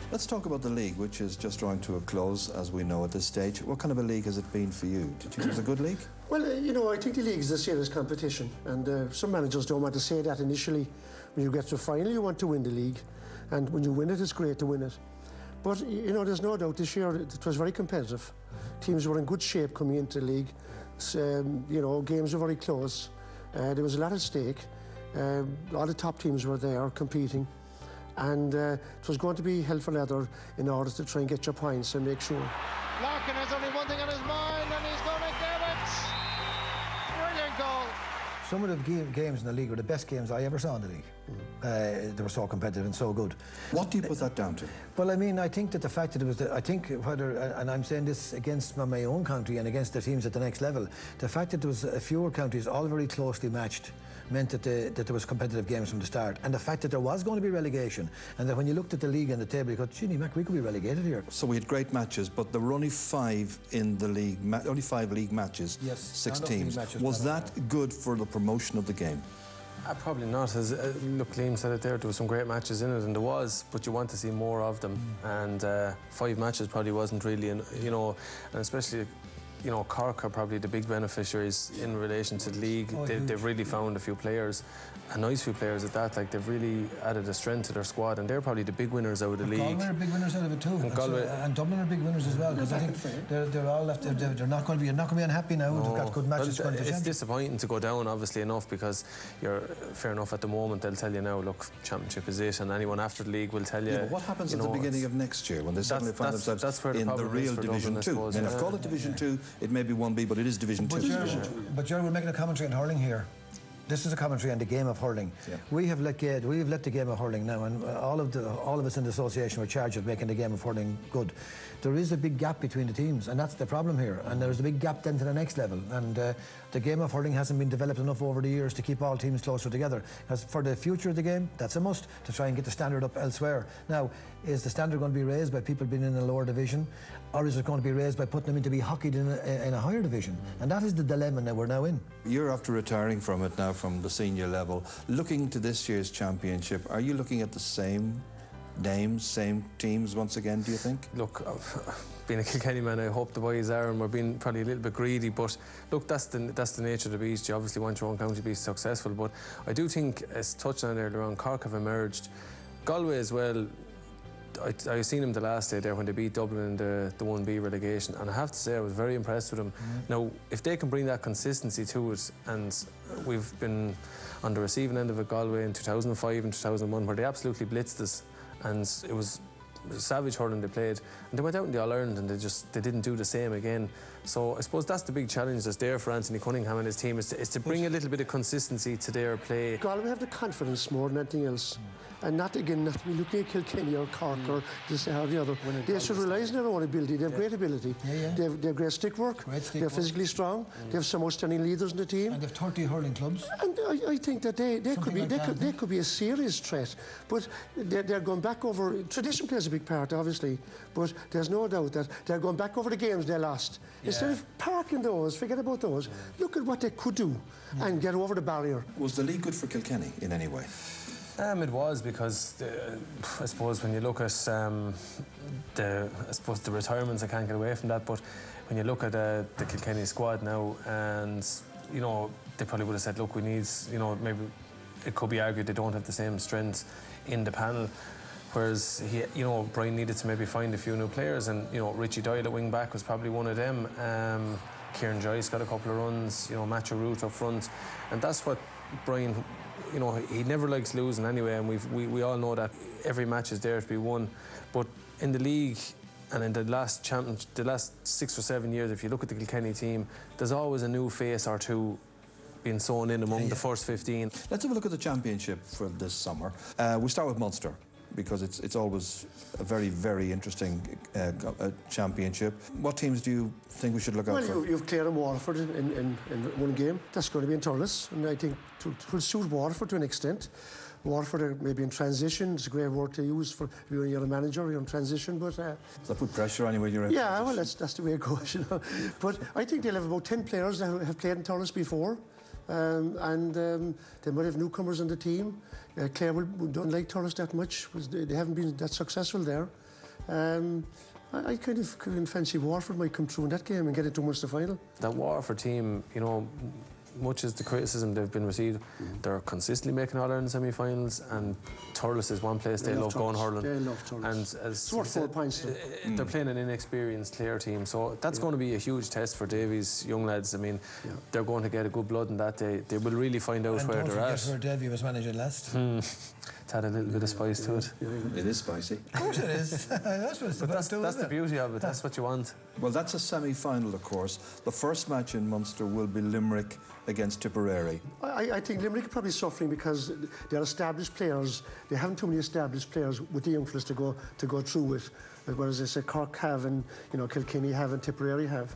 Let's talk about the league, which is just drawing to a close, as we know at this stage. What kind of a league has it been for you? Did you think it was a good league? Well, I think the league is a serious competition, and some managers don't want to say that initially. When you get to the final, you want to win the league, and when you win it, it's great to win it. But, there's no doubt this year it was very competitive. Teams were in good shape coming into the league. Games were very close. There was a lot at stake. All the top teams were there competing. And it was going to be hell for leather in order to try and get your points and make sure. Larkin has only one thing on his mind, and he's going to get it. Brilliant goal. Some of the games in the league were the best games I ever saw in the league. They were so competitive and so good. What do you put that down to? Well, I think that the fact that it was, and I'm saying this against my own country and against the teams at the next level, the fact that there was fewer counties all very closely matched meant that there was competitive games from the start. And the fact that there was going to be relegation, and that when you looked at the league and the table, you go, gee, Mac, we could be relegated here. So we had great matches, but there were only 5 in the league, only 5 league matches, yes, 6 teams. Was that good for the promotion of the game? Probably not. As look, Liam said it there were some great matches in it, and there was, but you want to see more of them. And 5 matches probably wasn't really, and especially, Cork are probably the big beneficiaries in relation to the league. They've really found a few players, a nice few players at that. Like, they've really added a strength to their squad, and they're probably the big winners out of the league. Galway are big winners out of it too, and Dublin are big winners as well. Because I think they're all left. They're not going to be unhappy now. No. They've got good matches. Well, it's disappointing to go down, obviously enough, because you're fair enough at the moment. They'll tell you now, look, championship is it, and anyone after the league will tell you. Yeah, but what happens at the beginning of next year when they suddenly find themselves in the real Division 2? Dublin, I've called it Division 2. It may be 1B, but it is Division 2. But Jerry, we're making a commentary on hurling here. This is a commentary on the game of hurling. Yeah. We have let the game of hurling now, and all of us in the association were charged with making the game of hurling good. There is a big gap between the teams, and that's the problem here. And there's a big gap then to the next level. And the game of hurling hasn't been developed enough over the years to keep all teams closer together. Because for the future of the game, that's a must, to try and get the standard up elsewhere. Now, is the standard going to be raised by people being in a lower division, or is it going to be raised by putting them in to be hockeyed in a higher division? And that is the dilemma that we're now in. You're after retiring from it now, from the senior level. Looking to this year's championship, are you looking at the same names, same teams once again, do you think? Look, being a Kilkenny man, I hope the boys are, and we're being probably a little bit greedy, but look, that's the nature of the beast. You obviously want your own county to be successful, but I do think, as touched on earlier on, Cork have emerged. Galway as well. I seen them the last day there when they beat Dublin in the 1B relegation, and I have to say I was very impressed with them. Now, if they can bring that consistency to it, and we've been on the receiving end of it, Galway in 2005 and 2001, where they absolutely blitzed us, and it was savage hurling they played, and they went out in the All-Ireland and they didn't do the same again. So I suppose that's the big challenge that's there for Anthony Cunningham and his team, is to bring a little bit of consistency to their play. Galway have the confidence more than anything else. And not to be looking at Kilkenny or Cork or this or the other. They should realise their own ability. They have great ability. They have great stick work. They're physically strong. They have some outstanding leaders in the team. And they have 30 hurling clubs. And I think that they could be a serious threat. But they're going back over. Tradition plays a big part, obviously. But there's no doubt that they're going back over the games they lost. Instead of parking those, forget about those. Look at what they could do and get over the barrier. Was the league good for Kilkenny in any way? It was, because I suppose when you look at the retirements, I can't get away from that, but when you look at the Kilkenny squad now, and they probably would have said, look, we need, maybe it could be argued they don't have the same strength in the panel, whereas Brian needed to maybe find a few new players, and Richie Doyle at wing back was probably one of them. Kieran Joyce got a couple of runs, Matthew Root up front, and that's what Brian, he never likes losing anyway, and we all know that every match is there to be won. But in the league and in the last 6 or 7 years, if you look at the Kilkenny team, there's always a new face or two being sewn in among the first 15. Let's have a look at the championship for this summer. We start with Munster, because it's always a very, very interesting championship. What teams do you think we should look out for? Well, you've Clare and Waterford in one game. That's going to be in Thurles, and I think it will suit Waterford to an extent. Waterford are maybe in transition. It's a great word to use for you're a manager, you're in transition, but... Does that put pressure on you when you're in transition? Well, that's the way it goes, But I think they'll have about 10 players that have played in Thurles before. They might have newcomers on the team. Clare don't like Thurles that much. They haven't been that successful there. I kind of fancy Waterford might come through in that game and get into Munster final. That Waterford team, you know, much as the criticism they've been received, they're consistently making All-Ireland semi-finals, and Thurles is one place they love going hurling. They love Thurles. And as it's worth 4 points. They're playing an inexperienced Clare team, so that's going to be a huge test for Davies' young lads. I mean, they're going to get a good blood in that day. They will really find out where they're at. Where Davy was managing last. It's had a little bit of spice to it. It is spicy. Of course it is. That's what it's But about. that's the beauty of it. That's what you want. Well, that's a semi-final, of course. The first match in Munster will be Limerick against Tipperary. I think Limerick are probably suffering because they're established players. They haven't too many established players with the young fellas to go through with. Whereas they say Cork have, and you know, Kilkenny have, and Tipperary have,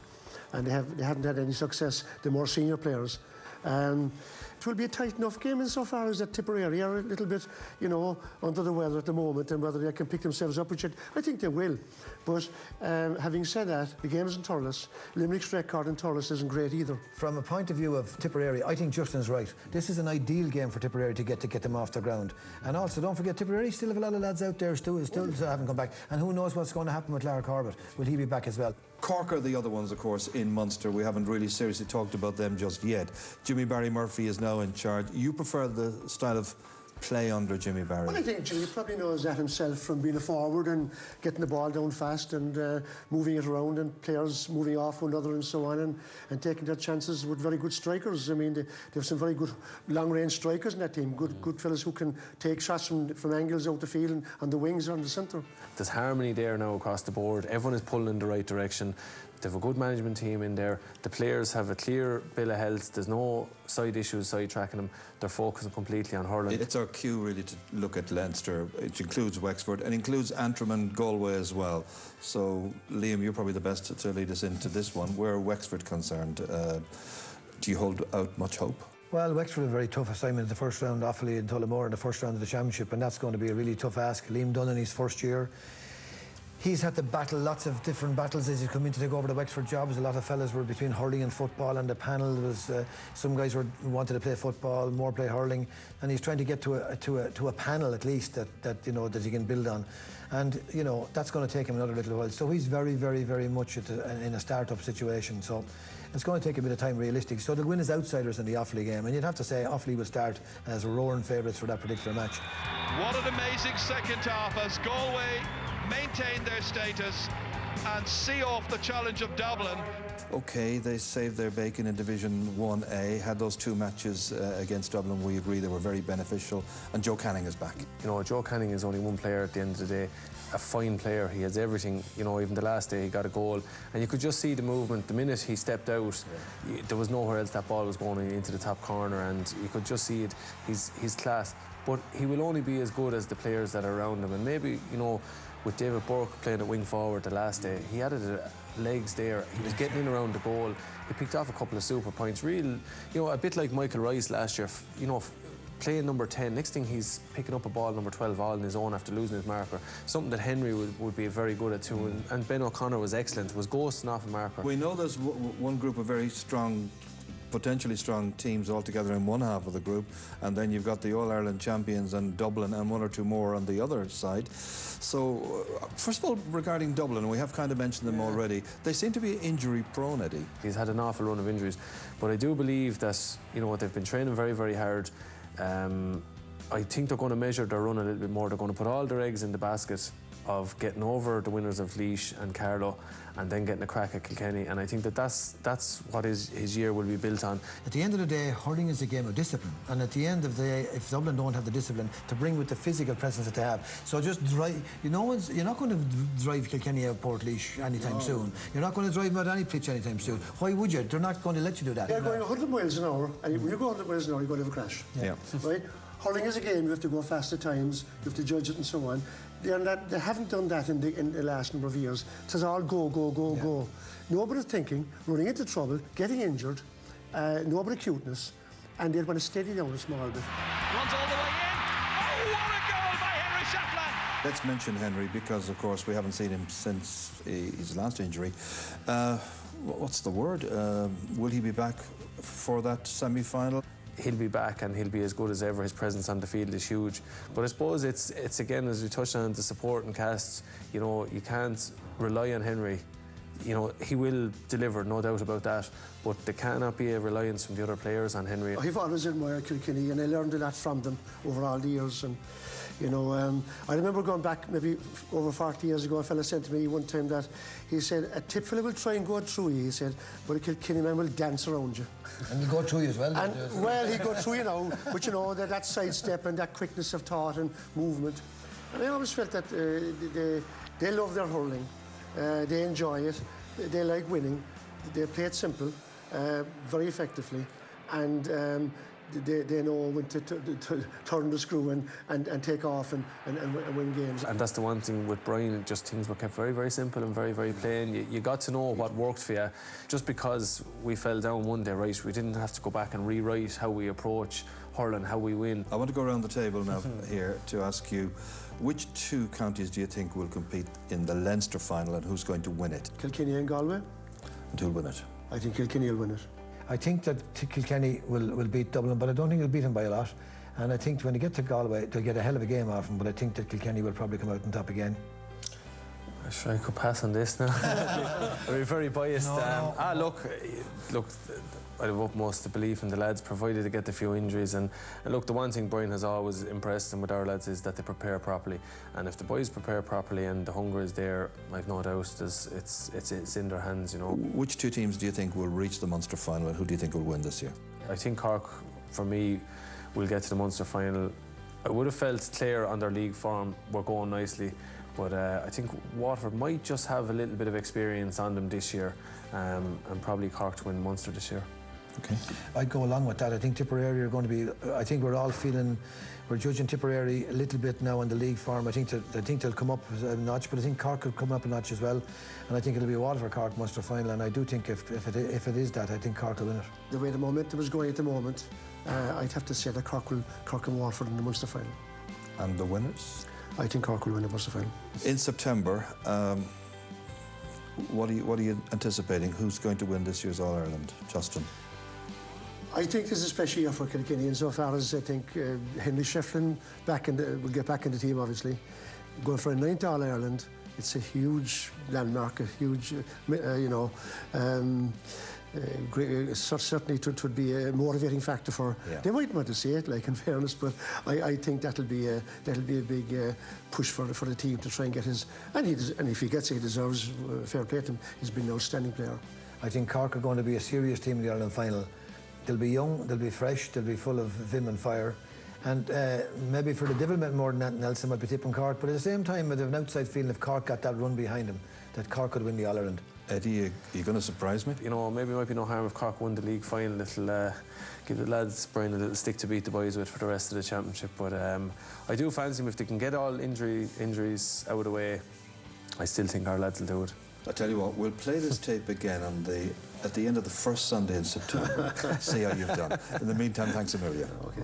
and they haven't had any success. The more senior players. It will be a tight enough game insofar as that Tipperary are a little bit, you know, under the weather at the moment, and whether they can pick themselves up, which I think they will. But having said that, the game is in Thurles. Limerick's record in Thurles isn't great either. From a point of view of Tipperary, I think Justin's right. This is an ideal game for Tipperary to get them off the ground. And also, don't forget, Tipperary still have a lot of lads out there still haven't come back. And who knows what's going to happen with Lara Corbett? Will he be back as well? Cork are the other ones, of course, in Munster. We haven't really seriously talked about them just yet. Jimmy Barry Murphy is now in charge. You prefer the style of play under Jimmy Barry? Well, I think Jimmy probably knows that himself from being a forward and getting the ball down fast and moving it around, and players moving off one another and so on, and taking their chances with very good strikers. I mean, they have some very good long-range strikers in that team, good fellas who can take shots from angles out the field and on the wings or in the centre. There's harmony there now across the board. Everyone is pulling in the right direction. They have a good management team in there. The players have a clear bill of health. There's no side issues sidetracking them. They're focusing completely on hurling. It's our cue really to look at Leinster. It includes Wexford and includes Antrim and Galway as well. So, Liam, you're probably the best to lead us into this one. Where are Wexford concerned? Do you hold out much hope? Well, Wexford have a very tough assignment in the first round, Offaly and Tullamore in the first round of the championship, and that's going to be a really tough ask. Liam Dunn in his first year. He's had to battle lots of different battles as he's come in to take over the Wexford jobs. A lot of fellas were between hurling and football, and the panel was some guys wanted to play football, more play hurling, and he's trying to get to a panel at least that you know that he can build on, and you know that's going to take him another little while. So he's very, very, very much in a start-up situation. So it's going to take a bit of time, realistic. So they'll win as outsiders in the Offaly game, and you'd have to say Offaly will start as roaring favourites for that particular match. What an amazing second half as Galway maintain their status and see off the challenge of Dublin. OK, they saved their bacon in Division 1A, had those two matches against Dublin. We agree they were very beneficial, and Joe Canning is back. You know, Joe Canning is only one player at the end of the day, a fine player. He has everything. You know, even the last day he got a goal, and you could just see the movement. The minute he stepped out, there was nowhere else that ball was going into the top corner, and you could just see it. He's class, but he will only be as good as the players that are around him, and maybe, you know, with David Burke playing at wing forward the last day, he had legs there. He was getting in around the goal. He picked off a couple of super points. Real, you know, a bit like Michael Rice last year. You know, playing number 10. Next thing he's picking up a ball number 12 all on his own after losing his marker. Something that Henry would be very good at too. And Ben O'Connor was excellent. Was ghosting off a marker. We know there's one group of very strong, potentially strong teams all together in one half of the group, and then you've got the All-Ireland champions and Dublin and one or two more on the other side. So, first of all, regarding Dublin, we have kind of mentioned them already. They seem to be injury-prone, Eddie. He's had an awful run of injuries, but I do believe that, you know, they've been training very, very hard. I think they're going to measure their run a little bit more. They're going to put all their eggs in the basket of getting over the winners of Laois and Carlow, and then getting a crack at Kilkenny, and I think that's what his year will be built on. At the end of the day, hurling is a game of discipline, and at the end of the day, if Dublin don't have the discipline to bring with the physical presence that they have, so just drive. You're not going to drive Kilkenny out Port Laois anytime soon. You're not going to drive them out any pitch anytime soon. Why would you? They're not going to let you do that. They're going 100 miles an hour, and when you go 100 miles an hour, you're going to have a crash. Yeah. Right? Hurling is a game. You have to go fast at times. You have to judge it and so on. They haven't done that in the last number of years. It's all go. Nobody's thinking, running into trouble, getting injured, nobody cuteness, and they're going to steady down a small bit. Runs all the way in. Oh, what a goal by Henry Shapland! Let's mention Henry because, of course, we haven't seen him since his last injury. What's the word? Will he be back for that semi-final? he'll be back and he'll be as good as ever. His presence on the field is huge. But I suppose it's again, as we touched on, the support and cast. You know, you can't rely on Henry. You know, he will deliver, no doubt about that, but there cannot be a reliance from the other players on Henry. I've always admired Kilkenny, and I learned a lot from them over all the years. And you know, I remember going back maybe over 40 years ago, a fella said to me one time that he said, a tip fella will try and go through you, he said, but a Kilkenny man will dance around you. And he'll go through you as well. And, well, he'll go through you now, but you know, that sidestep and that quickness of thought and movement. And I always felt that they love their hurling. They enjoy it, they like winning, they play it simple, very effectively, and they know when to turn the screw and take off and win games. And that's the one thing with Brian, just things were kept very, very simple and very, very plain. You got to know what worked for you. Just because we fell down one day, right, we didn't have to go back and rewrite how we approach hurling, how we win. I want to go around the table now here to ask you, which two counties do you think will compete in the Leinster final and who's going to win it? Kilkenny and Galway. And who'll win it? I think Kilkenny will win it. I think that Kilkenny will beat Dublin, but I don't think they'll beat them by a lot. And I think when they get to Galway, they'll get a hell of a game off them, but I think that Kilkenny will probably come out on top again. I'm sure I could pass on this now. We're very biased. Look, I have utmost belief in the lads, provided they get a few injuries. And look, the one thing Brian has always impressed him with our lads is that they prepare properly. And if the boys prepare properly and the hunger is there, I've no doubt it's in their hands, you know. Which two teams do you think will reach the Munster final and who do you think will win this year? I think Cork, for me, will get to the Munster final. I would have felt Clare on their league form were going nicely, but I think Waterford might just have a little bit of experience on them this year, and probably Cork to win Munster this year. Okay. I'd go along with that. I think Tipperary are going to be. I think we're all feeling, we're judging Tipperary a little bit now in the league form. I think they'll come up a notch, but I think Cork could come up a notch as well. And I think it'll be a Waterford Cork Munster final. And I do think if it is that, I think Cork will win it. The way the momentum is going at the moment, I'd have to say that Cork and Waterford in the Munster final. And the winners? I think Cork will win the Munster final. In September, what are you anticipating? Who's going to win this year's All-Ireland? Justin? I think this is a special year for Kilkenny insofar as I think Henry Shefflin will get back in the team, obviously. Going for a 9th All-Ireland, it's a huge landmark, a huge, certainly it would be a motivating factor for. Yeah. They might want to say it, like in fairness, but I think that'll be a big push for the team to try and get his. And if he gets it, he deserves fair play to him. He's been an outstanding player. I think Cork are going to be a serious team in the Ireland final. They'll be young, they'll be fresh, they'll be full of vim and fire. And maybe for the development more than anything else, they might be tipping Cork. But at the same time, they have an outside feeling if Cork got that run behind them, that Cork could win the All-Ireland. Eddie, are you going to surprise me? You know, maybe it might be no harm if Cork won the league final. It'll give the lads, Brian, a little stick to beat the boys with for the rest of the championship. But I do fancy them if they can get all injuries out of the way. I still think our lads will do it. I tell you what, we'll play this tape again at the end of the first Sunday in September. See how you've done. In the meantime, thanks a million. Okay.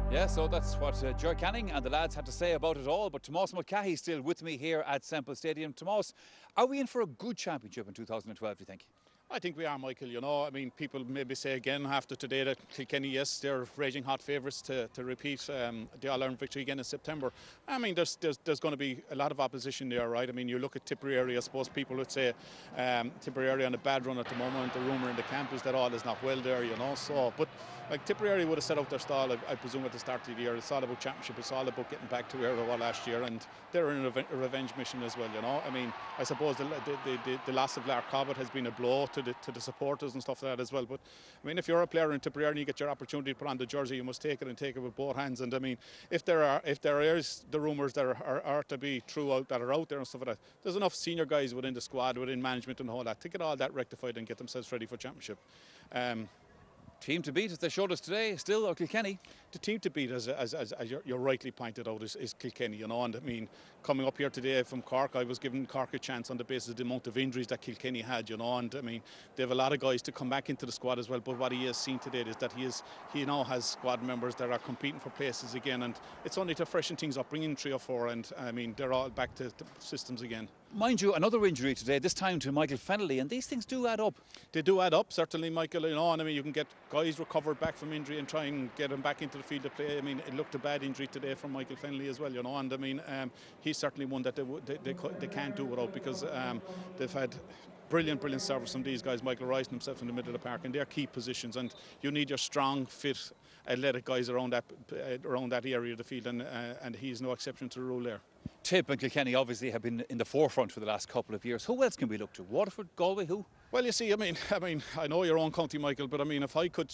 Yeah, so that's what Ger Canning and the lads had to say about it all. But Tomás Mulcahy still with me here at Semple Stadium. Tomás, are we in for a good championship in 2012, do you think? I think we are, Michael. You know, I mean, people maybe say again after today that Kilkenny, yes, they're raging hot favourites to repeat the All-Ireland victory again in September. I mean, there's going to be a lot of opposition there, right? I mean, you look at Tipperary, I suppose people would say Tipperary on a bad run at the moment. The rumour in the camp is that all is not well there, you know. So, but like Tipperary would have set out their stall, I presume, at the start of the year. It's all about championship. It's all about getting back to where they were last year, and they're in a revenge mission as well, you know. I mean, I suppose the loss of Lark Cobbett has been a blow to the supporters and stuff like that as well. But I mean, if you're a player in Tipperary and you get your opportunity to put on the jersey, you must take it and take it with both hands. And I mean, if there is the rumours that are to be true that are out there and stuff like that, there's enough senior guys within the squad, within management and all that to get all that rectified and get themselves ready for championship. Team to beat, as they showed us today, still Kilkenny. The team to beat, as you're rightly pointed out, is Kilkenny, you know. And I mean, coming up here today from Cork, I was giving Cork a chance on the basis of the amount of injuries that Kilkenny had, you know. And I mean, they have a lot of guys to come back into the squad as well. But what he has seen today is that he now has squad members that are competing for places again. And it's only to freshen things up, bring in 3 or 4, and I mean, they're all back to systems again. Mind you, another injury today, this time to Michael Fennelly, and these things do add up. They do add up, certainly, Michael, you know. And I mean, you can get guys recovered back from injury and try and get him back into the field of play. I mean, it looked a bad injury today from Michael Fennelly as well, you know, and I mean, he's certainly one that they can't do without, because they've had brilliant service from these guys. Michael Rice himself in the middle of the park, and they're key positions, and you need your strong, fit, athletic guys around that area of the field, and he's no exception to the rule there. Tip and Kilkenny obviously have been in the forefront for the last couple of years. Who else can we look to? Waterford, Galway, who? Well, you see, I mean, I know your own county, Michael, but I mean, if I could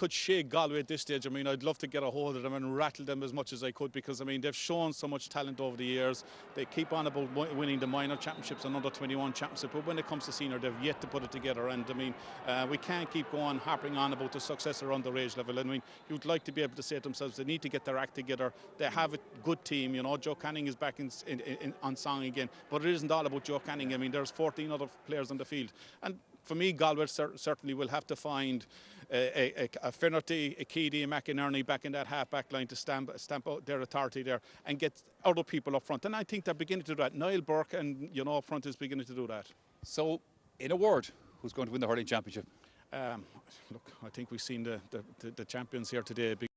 shake Galway at this stage, I mean, I'd love to get a hold of them and rattle them as much as I could, because I mean, they've shown so much talent over the years. They keep on about winning the minor championships and under 21 championship, but when it comes to senior, they've yet to put it together. And I mean, we can't keep going harping on about the success around the age level. I mean, you'd like to be able to say to themselves, they need to get their act together. They have a good team, you know. Joe Canning is back on song again, but it isn't all about Joe Canning. I mean, there's 14 other players on the field, and for me, Galway certainly will have to find a Finnerty, a Keady, a McInerney back in that half-back line to stamp out their authority there and get other people up front. And I think they're beginning to do that. Niall Burke, and you know, up front is beginning to do that. So, in a word, who's going to win the hurling championship? Look, I think we've seen the champions here today.